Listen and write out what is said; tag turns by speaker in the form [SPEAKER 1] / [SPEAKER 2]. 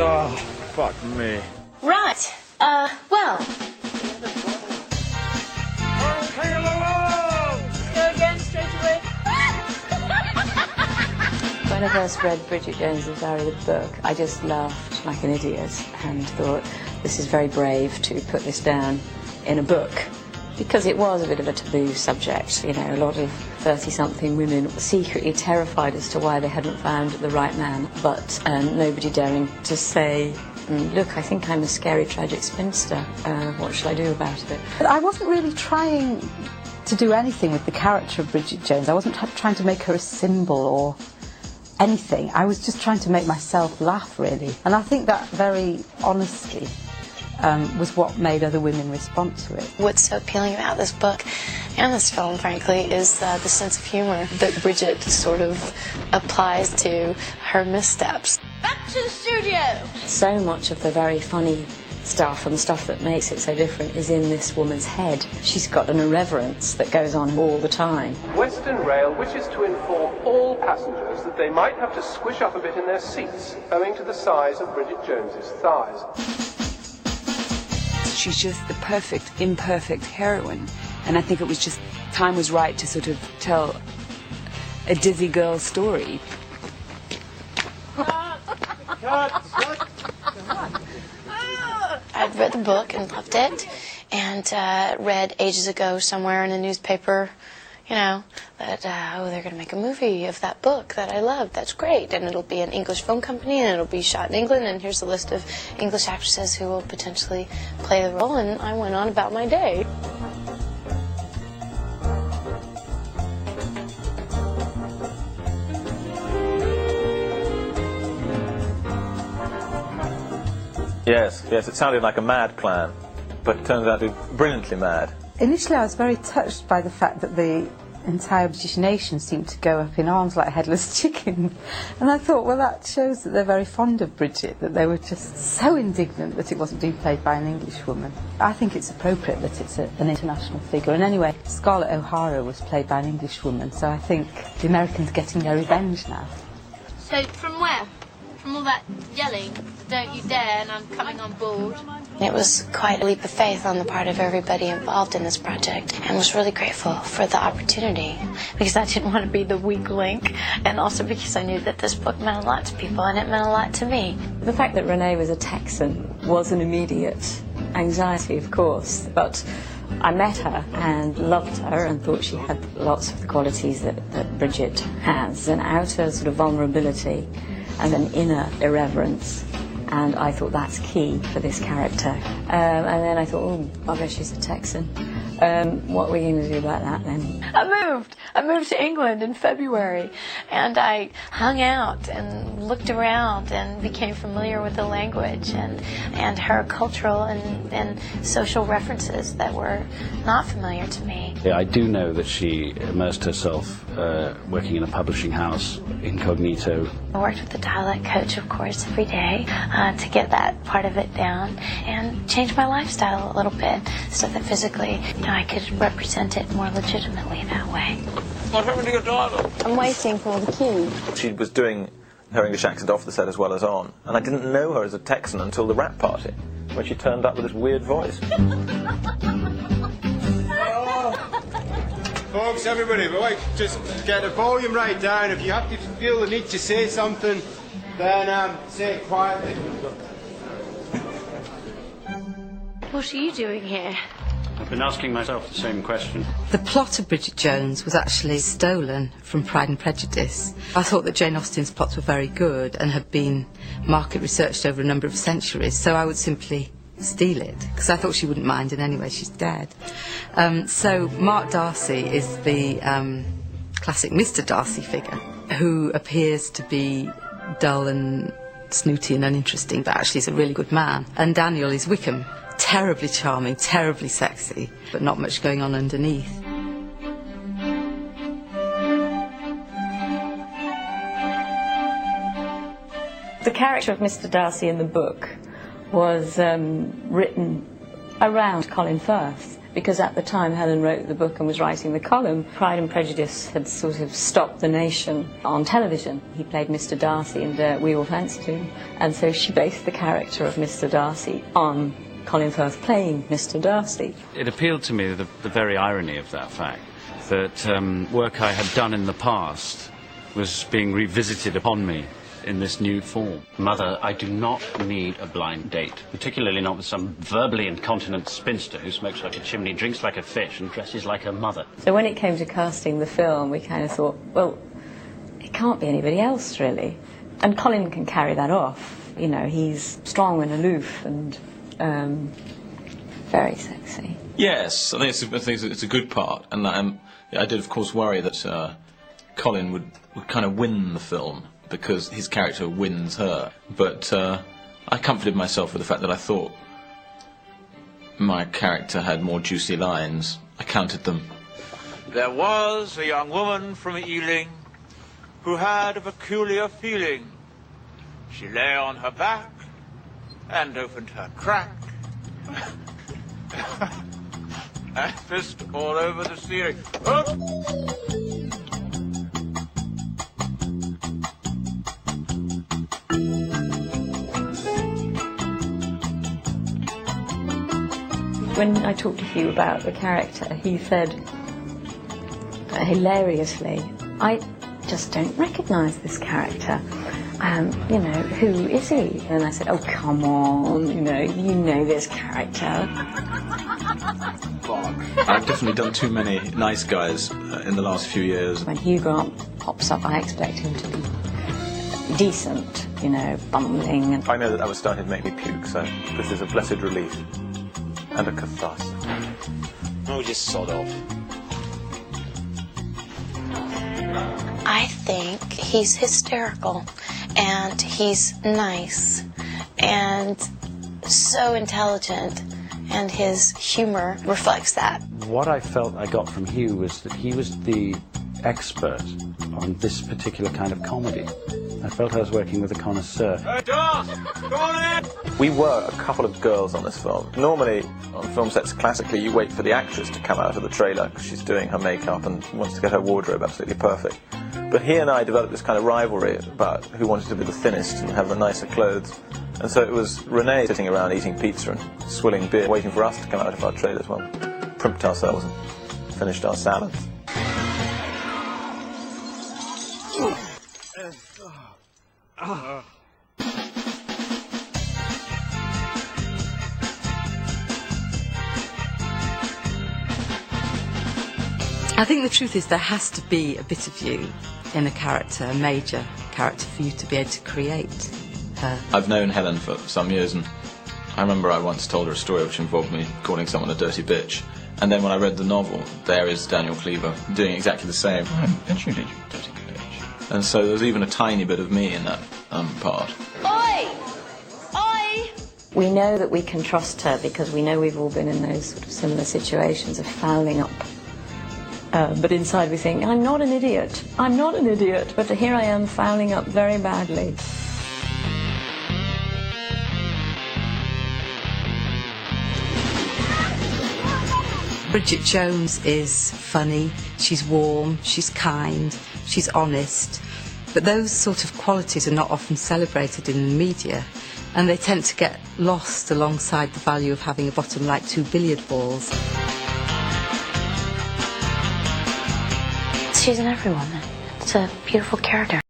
[SPEAKER 1] Oh, fuck me.
[SPEAKER 2] Right. Well. Go again straight away.
[SPEAKER 3] When I first read Bridget Jones's Diary, the book, I just laughed like an idiot and thought, this is very brave to put this down in a book. Because it was a bit of a taboo subject, you know, a lot of 30-something women were secretly terrified as to why they hadn't found the right man, but nobody daring to say, look, I think I'm a scary, tragic spinster. What shall I do about it?
[SPEAKER 4] But I wasn't really trying to do anything with the character of Bridget Jones. I wasn't trying to make her a symbol or anything. I was just trying to make myself laugh, really. And I think that very honesty was what made other women respond to it.
[SPEAKER 2] What's so appealing about this book and this film, frankly, is the sense of humor that Bridget sort of applies to her missteps. Back to the studio!
[SPEAKER 3] So much of the very funny stuff and the stuff that makes it so different is in this woman's head. She's got an irreverence that goes on all the time.
[SPEAKER 5] Western Rail wishes to inform all passengers that they might have to squish up a bit in their seats owing to the size of Bridget Jones's thighs.
[SPEAKER 6] She's just the perfect, imperfect heroine. And I think it was just, time was right to sort of tell a dizzy girl story.
[SPEAKER 2] I'd read the book and loved it, and read ages ago somewhere in a newspaper, you know, that, oh, they're going to make a movie of that book that I loved. That's great. And it'll be an English film company, and it'll be shot in England, and here's a list of English actresses who will potentially play the role, and I went on about my day.
[SPEAKER 1] Yes, it sounded like a mad plan, but it turns out to be brilliantly mad.
[SPEAKER 4] Initially I was very touched by the fact that the entire British nation seemed to go up in arms like headless chickens. And I thought, well, that shows that they're very fond of Bridget, that they were just so indignant that it wasn't being played by an English woman. I think it's appropriate that it's an international figure. And anyway, Scarlett O'Hara was played by an English woman, so I think the Americans are getting their revenge now.
[SPEAKER 7] So, from where? From all that yelling, don't you dare, and I'm coming on board.
[SPEAKER 2] It was quite a leap of faith on the part of everybody involved in this project, and was really grateful for the opportunity, because I didn't want to be the weak link, and also because I knew that this book meant a lot to people, and it meant a lot to me.
[SPEAKER 3] The fact that Renee was a Texan was an immediate anxiety, of course, but I met her and loved her and thought she had lots of the qualities that Bridget has, an outer sort of vulnerability and an inner irreverence, and I thought that's key for this character. And then I thought, oh, bugger, she's a Texan. What are we going to do about that then?
[SPEAKER 2] I moved to England in February, and I hung out and looked around and became familiar with the language and her cultural and social references that were not familiar to me.
[SPEAKER 8] Yeah, I do know that she immersed herself working in a publishing house incognito.
[SPEAKER 2] I worked with the dialect coach, of course, every day to get that part of it down and change my lifestyle a little bit so that physically I could represent it more legitimately that way.
[SPEAKER 1] What happened to your dialogue?
[SPEAKER 2] I'm waiting for the cue.
[SPEAKER 1] She was doing her English accent off the set as well as on, and I didn't know her as a Texan until the rap party, when she turned up with this weird voice.
[SPEAKER 9] Folks, everybody, wait, just get the volume right down. If you have to feel the need to say something, then say it quietly.
[SPEAKER 7] What are you doing here?
[SPEAKER 8] I've been asking myself the same question.
[SPEAKER 4] The plot of Bridget Jones was actually stolen from Pride and Prejudice. I thought that Jane Austen's plots were very good and had been market researched over a number of centuries, so I would simply steal it, because I thought she wouldn't mind, and anyway, she's dead. So Mark Darcy is the classic Mr. Darcy figure, who appears to be dull and snooty and uninteresting, but actually is a really good man. And Daniel is Wickham, terribly charming, terribly sexy, but not much going on underneath.
[SPEAKER 3] The character of Mr. Darcy in the book was written around Colin Firth, because at the time Helen wrote the book and was writing the column, Pride and Prejudice had sort of stopped the nation on television. He played Mr. Darcy and we all fancied him, and so she based the character of Mr. Darcy on Colin Firth playing Mr. Darcy.
[SPEAKER 8] It appealed to me, the very irony of that fact, that work I had done in the past was being revisited upon me in this new form. Mother, I do not need a blind date, particularly not with some verbally incontinent spinster who smokes like a chimney, drinks like a fish and dresses like her mother.
[SPEAKER 3] So when it came to casting the film, we kind of thought, well, it can't be anybody else, really. And Colin can carry that off. You know, he's strong and aloof and very sexy.
[SPEAKER 1] Yes, I think it's a good part, and I did, of course, worry that Colin would kind of win the film, because his character wins her. But I comforted myself with the fact that I thought my character had more juicy lines. I counted them.
[SPEAKER 10] There was a young woman from Ealing who had a peculiar feeling. She lay on her back and opened her crack and pissed all over the ceiling.
[SPEAKER 3] When I talked to Hugh about the character, he said, hilariously, I just don't recognise this character. You know, who is he? And I said, oh, come on, you know this character.
[SPEAKER 1] I've definitely done too many nice guys in the last few years.
[SPEAKER 3] When Hugh Grant pops up, I expect him to be decent, you know, bumbling.
[SPEAKER 1] I know that was starting to make me puke, so this is a blessed relief. And a catharsis.
[SPEAKER 10] Oh, just sod off.
[SPEAKER 2] I think he's hysterical, and he's nice, and so intelligent, and his humor reflects that.
[SPEAKER 8] What I felt I got from Hugh was that he was the expert on this particular kind of comedy. I felt I was working with a connoisseur.
[SPEAKER 10] Hey, Dawes! Come on in!
[SPEAKER 1] We were a couple of girls on this film. Normally, on film sets, classically, you wait for the actress to come out of the trailer because she's doing her makeup and wants to get her wardrobe absolutely perfect. But he and I developed this kind of rivalry about who wanted to be the thinnest and have the nicer clothes. And so it was Renee sitting around eating pizza and swilling beer, waiting for us to come out of our trailers while we primped ourselves and finished our salads.
[SPEAKER 4] I think the truth is there has to be a bit of you in a character, a major character, for you to be able to create her.
[SPEAKER 1] I've known Helen for some years, and I remember I once told her a story which involved me calling someone a dirty bitch. And then when I read the novel, there is Daniel Cleaver doing exactly the same.
[SPEAKER 11] Don't you dirty bitch?
[SPEAKER 1] And so there's even a tiny bit of me in that part.
[SPEAKER 2] Oi! Oi!
[SPEAKER 3] We know that we can trust her because we know we've all been in those sort of similar situations of fouling up. But inside we think, I'm not an idiot. I'm not an idiot. But here I am fouling up very badly.
[SPEAKER 4] Bridget Jones is funny, she's warm, she's kind, she's honest, but those sort of qualities are not often celebrated in the media, and they tend to get lost alongside the value of having a bottom like 2 billiard balls.
[SPEAKER 2] She's an every woman. It's a beautiful character.